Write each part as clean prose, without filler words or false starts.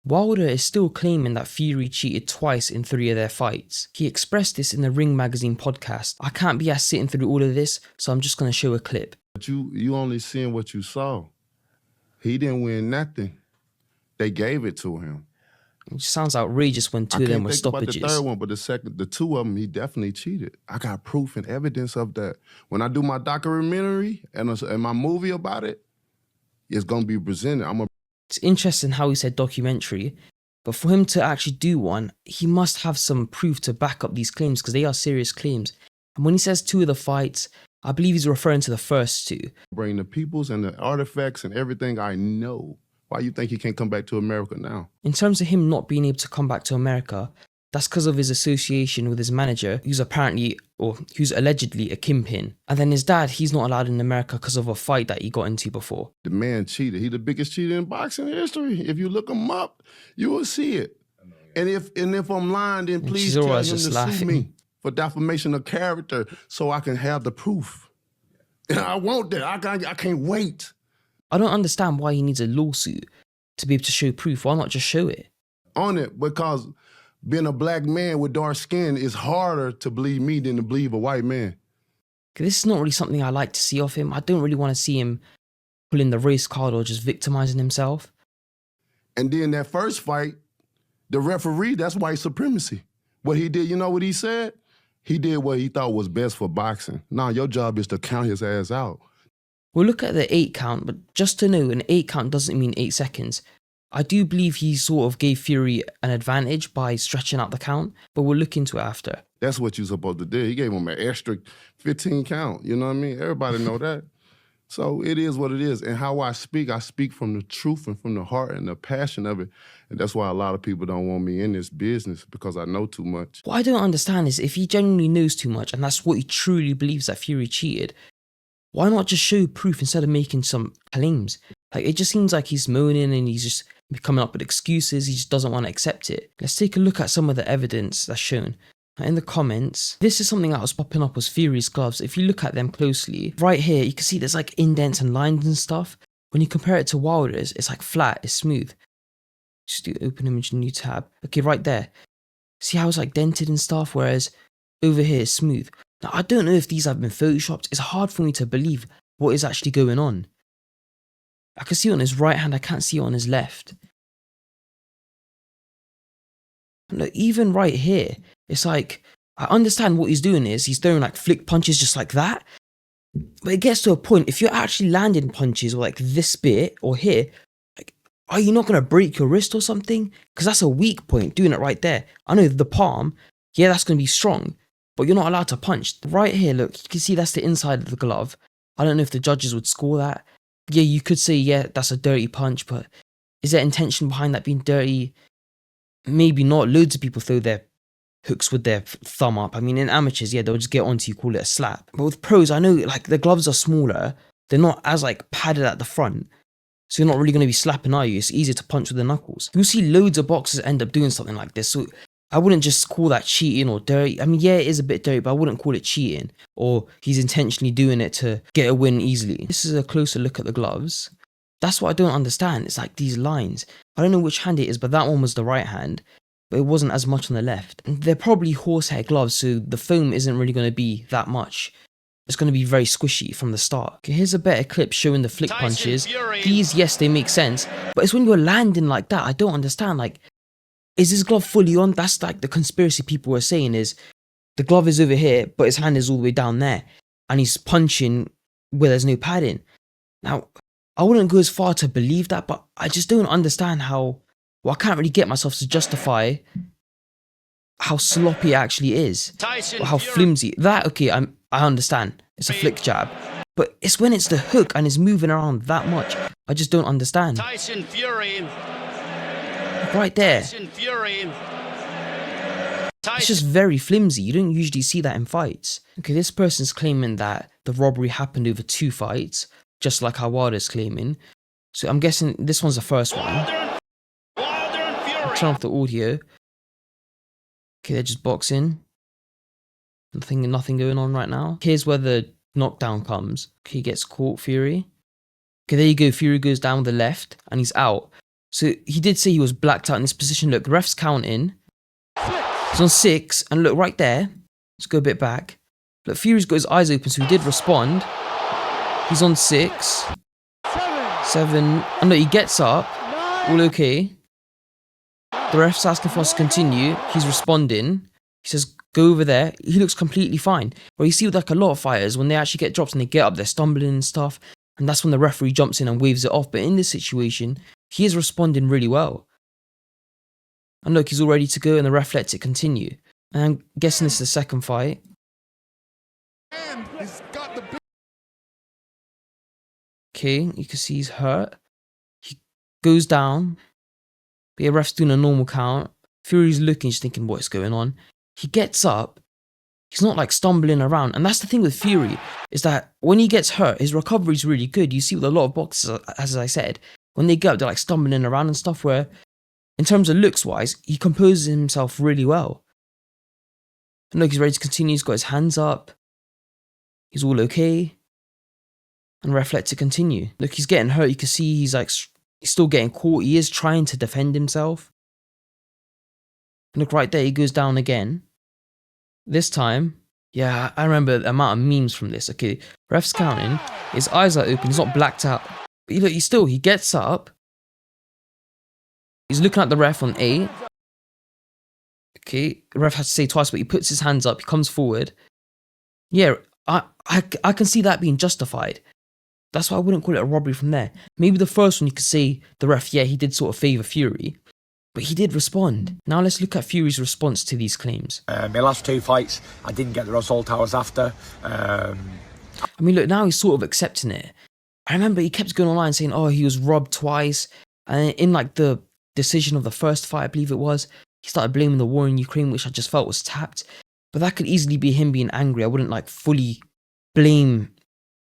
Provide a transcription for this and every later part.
Wilder is still claiming that Fury cheated twice in 3 of their fights. He expressed this in the Ring Magazine podcast. I can't be asked sitting through all of this, so I'm just going to show a clip. But you only seeing what you saw. He didn't win nothing. They gave it to him. It sounds outrageous when 2 of them were stoppages. I can't think about the third one, but the 2 of them, he definitely cheated. I got proof and evidence of that. When I do my documentary and my movie about it, it's going to be presented. It's interesting how he said documentary, but for him to actually do one, he must have some proof to back up these claims because they are serious claims. And when he says 2 of the fights, I believe he's referring to the first 2. Bring the peoples and the artifacts and everything I know. Why you think he can't come back to America now? In terms of him not being able to come back to America, that's because of his association with his manager, who's allegedly a kingpin. And then his dad, he's not allowed in America because of a fight that he got into before. The man cheated. He's the biggest cheater in boxing history. If you look him up, you will see it. And if I'm lying, then please tell him to sue me for defamation of character so I can have the proof. And I want that. I can't wait. I don't understand why he needs a lawsuit to be able to show proof. Why not just show it? On it, because being a black man with dark skin is harder to believe me than to believe a white man. This is not really something I like to see of him. I don't really want to see him pulling the race card or just victimizing himself. And then that first fight, the referee, that's white supremacy. What he did, you know what he said? He did what he thought was best for boxing. Now your job is to count his ass out. We'll look at the 8 count, but just to know, an 8 count doesn't mean 8 seconds. I do believe he sort of gave Fury an advantage by stretching out the count, but we'll look into it after. That's what you're supposed to do. He gave him an extra 15 count, you know what I mean? Everybody know that. So it is what it is. And how I speak from the truth and from the heart and the passion of it. And that's why a lot of people don't want me in this business, because I know too much. What I don't understand is if he genuinely knows too much and that's what he truly believes that Fury cheated, why not just show proof instead of making some claims? Like, it just seems like he's moaning and he's just coming up with excuses. He just doesn't want to accept it. Let's take a look at some of the evidence that's shown. In the comments, this is something that was popping up was Fury's gloves. If you look at them closely, right here, you can see there's like indents and lines and stuff. When you compare it to Wilder's, it's like flat, it's smooth. Just do open image, new tab. Okay, right there. See how it's like dented and stuff, whereas over here it's smooth. Now, I don't know if these have been photoshopped. It's hard for me to believe what is actually going on. I can see it on his right hand, I can't see it on his left. And look, even right here, it's like, I understand what he's doing is, he's throwing like flick punches just like that. But it gets to a point, if you're actually landing punches or like this bit or here, like, are you not going to break your wrist or something? Because that's a weak point, doing it right there. I know the palm, yeah, that's going to be strong. But you're not allowed to punch. Right here, look, you can see that's the inside of the glove. I don't know if the judges would score that. Yeah, you could say, yeah, that's a dirty punch, but is there intention behind that being dirty? Maybe not. Loads of people throw their hooks with their thumb up. I mean, in amateurs, yeah, they'll just get onto you, call it a slap. But with pros, I know, like, the gloves are smaller. They're not as, like, padded at the front. So you're not really going to be slapping, are you? It's easier to punch with the knuckles. You'll see loads of boxers end up doing something like this. So I wouldn't just call that cheating or dirty. I mean, yeah, it is a bit dirty, but I wouldn't call it cheating or he's intentionally doing it to get a win easily. This is a closer look at the gloves. That's what I don't understand. It's like these lines. I don't know which hand it is, but that one was the right hand, but it wasn't as much on the left. And they're probably horsehair gloves, so the foam isn't really going to be that much. It's going to be very squishy from the start. Okay, here's a better clip showing the flick punches. These, yes, they make sense, but it's when you're landing like that, I don't understand. Like, is his glove fully on? That's like the conspiracy people were saying is the glove is over here, but his hand is all the way down there. And he's punching where there's no padding. Now, I wouldn't go as far to believe that, but I just don't understand how, well, I can't really get myself to justify how sloppy it actually is. Or how flimsy. That, okay, I understand. It's a flick jab. But it's when it's the hook and it's moving around that much. I just don't understand. Tyson Fury. Right there. It's just very flimsy. You don't usually see that in fights. Okay, this person's claiming that the robbery happened over 2 fights, just like how Wilder's claiming. So I'm guessing this one's the first one. I'll turn off the audio. Okay, they're just boxing. Nothing going on right now. Here's where the knockdown comes. Okay, he gets caught, Fury. Okay, there you go. Fury goes down with the left and he's out. So he did say he was blacked out in this position. Look, the ref's counting. He's on 6, and look right there. Let's go a bit back. Look, Fury's got his eyes open, so he did respond. He's on 6, 7, and look, he gets up. All okay. The ref's asking for us to continue. He's responding. He says, go over there. He looks completely fine. Well, you see with like a lot of fighters, when they actually get dropped and they get up, they're stumbling and stuff. And that's when the referee jumps in and waves it off. But in this situation, he is responding really well. And look, he's all ready to go, and the ref lets it continue. And I'm guessing this is the second fight. Okay, you can see he's hurt. He goes down. But yeah, ref's doing a normal count. Fury's looking, just thinking what's going on. He gets up. He's not like stumbling around. And that's the thing with Fury, is that when he gets hurt, his recovery is really good. You see with a lot of boxers, as I said, when they get up, they're like stumbling around and stuff, where in terms of looks wise, he composes himself really well. And look, he's ready to continue. He's got his hands up. He's all okay. And ref lets it continue. Look, he's getting hurt. You can see he's still getting caught. He is trying to defend himself. And look right there, he goes down again. This time, yeah, I remember the amount of memes from this. Okay, ref's counting. His eyes are open. He's not blacked out. But look, he gets up. He's looking at the ref on 8. Okay, the ref has to say twice, but he puts his hands up. He comes forward. Yeah, I can see that being justified. That's why I wouldn't call it a robbery from there. Maybe the first one you could say the ref, yeah, he did sort of favour Fury. But he did respond. Now let's look at Fury's response to these claims. My last 2 fights, I didn't get the result I was after. I mean, look, now he's sort of accepting it. I remember he kept going online saying, oh, he was robbed twice. And in like the decision of the first fight, I believe it was, he started blaming the war in Ukraine, which I just felt was tapped. But that could easily be him being angry. I wouldn't like fully blame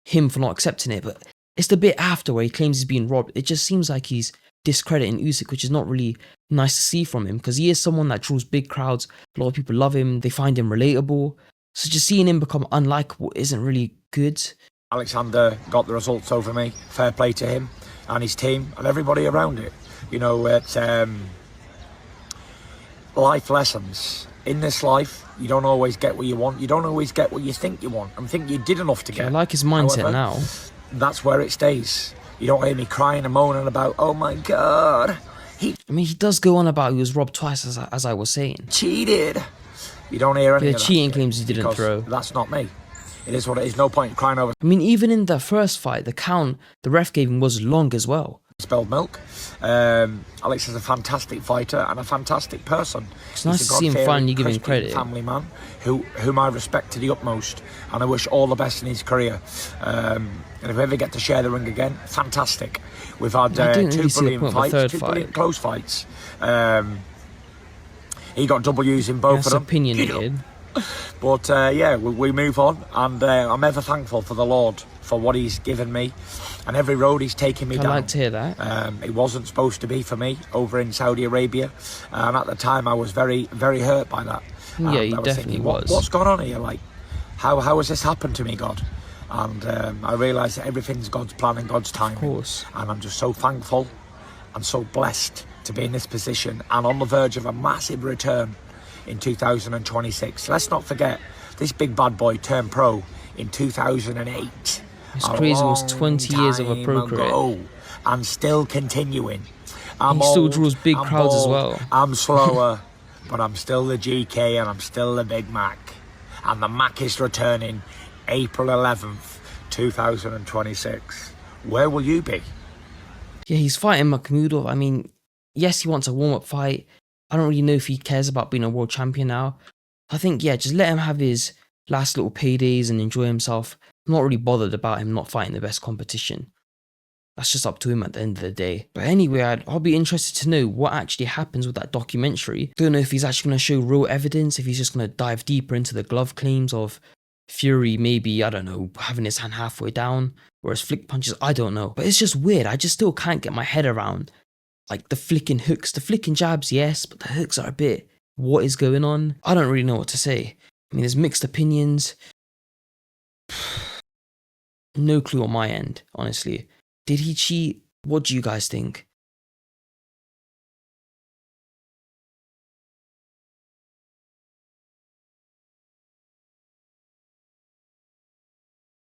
him for not accepting it. But it's the bit after where he claims he's being robbed. It just seems like he's discrediting Usyk, which is not really nice to see from him, because he is someone that draws big crowds. A lot of people love him. They find him relatable. So just seeing him become unlikable isn't really good. Alexander got the results over me. Fair play to him and his team and everybody around it. You know, it's life lessons. In this life, you don't always get what you want. You don't always get what you think you want and think you did enough to get. I like his mindset. However, now. That's where it stays. You don't hear me crying and moaning about, oh my God. I mean, he does go on about he was robbed twice, as I was saying. Cheated. You don't hear any of that. The cheating claims he didn't throw. That's not me. It is what it is. No point crying over. I mean, even in the first fight, the count the ref gave him was long as well. Spilled milk. Alex is a fantastic fighter and a fantastic person. It's nice to see him finally giving credit. Family man whom I respect to the utmost, and I wish all the best in his career. And if we ever get to share the ring again, fantastic. We've had 2 brilliant fights, 2 brilliant close fights. He got W's in both of them. Opinionated. But yeah, we move on, and I'm ever thankful for the Lord for what he's given me and every road he's taken me down. I'd like to hear that. It wasn't supposed to be for me over in Saudi Arabia, and at the time I was very, very hurt by that. Yeah, you definitely was. What's gone on here? Like, how has this happened to me, God? And I realised that everything's God's plan and God's timing. Of course. And I'm just so thankful and so blessed to be in this position and on the verge of a massive return in 2026. Let's not forget, this big bad boy turned pro in 2008. It's crazy, it was 20 years of a pro career. And still continuing. He still draws big crowds as well. I'm slower, but I'm still the GK and I'm still the Big Mac. And the Mac is returning April 11th, 2026. Where will you be? Yeah, he's fighting Makhmudov. I mean, yes, he wants a warm-up fight. I don't really know if he cares about being a world champion now. I think, yeah, just let him have his last little paydays and enjoy himself. I'm not really bothered about him not fighting the best competition. That's just up to him at the end of the day. But anyway, I'll be interested to know what actually happens with that documentary. Don't know if he's actually going to show real evidence, if he's just going to dive deeper into the glove claims of Fury maybe, I don't know, having his hand halfway down, whereas flick punches, I don't know. But it's just weird. I just still can't get my head around, like, the flicking hooks. The flicking jabs, yes, but the hooks are a bit, what is going on? I don't really know what to say. I mean, there's mixed opinions. No clue on my end, honestly. Did he cheat? What do you guys think?